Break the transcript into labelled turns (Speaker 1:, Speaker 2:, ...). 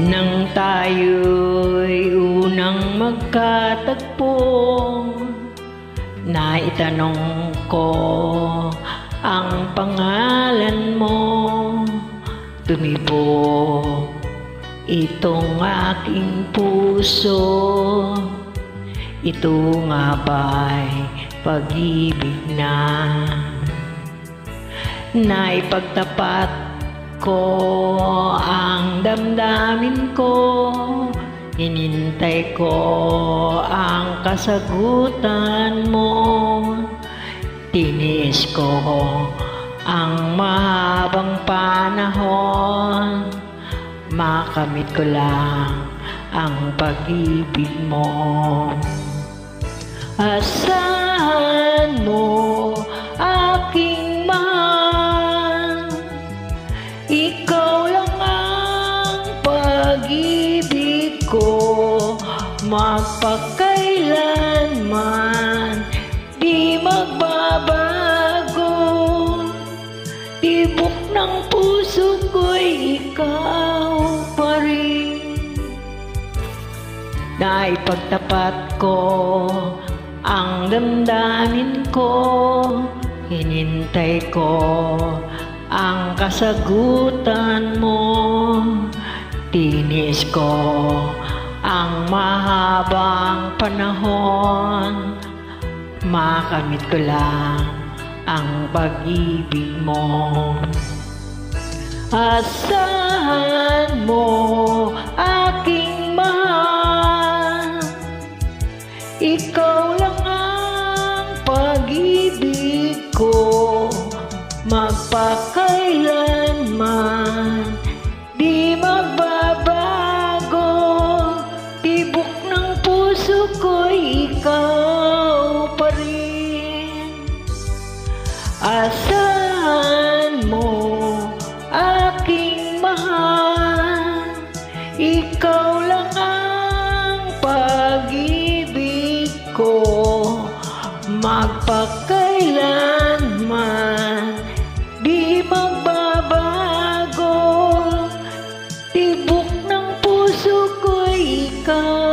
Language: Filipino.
Speaker 1: Nang tayo'y unang magkatagpo, naitanong ko ang pangalan mo. Tumibo itong aking puso. Ito nga ba'y pag-ibig na? Naipagtapat ko ang damdamin ko. Hinintay ko ang kasagutan mo. Tinis ko ang mahabang panahon. Makamit ko lang ang pag-ibig mo. Asahan mo aking mahal, ikaw lang ang pag-ibig ko. Magpakailanman di magbabago. Tibok ng puso ko'y ikaw pa rin. Naipagtapat ko ang damdamin ko. Hinintay ko ang kasagutan mo. Tinis ko ang mahabang panahon. Makamit ko lang ang pag-ibig mo. Asahan mo aking mahal, ikaw lang ang pag-ibig ko. Magpakailanman di magbabago. Tibok ng puso ko'y ikaw pa rin. Asahan mo aking mahal, ikaw lang ang pag-ibig ko. Magpakailanman di magbabago. Tibok ng puso ko'y ikaw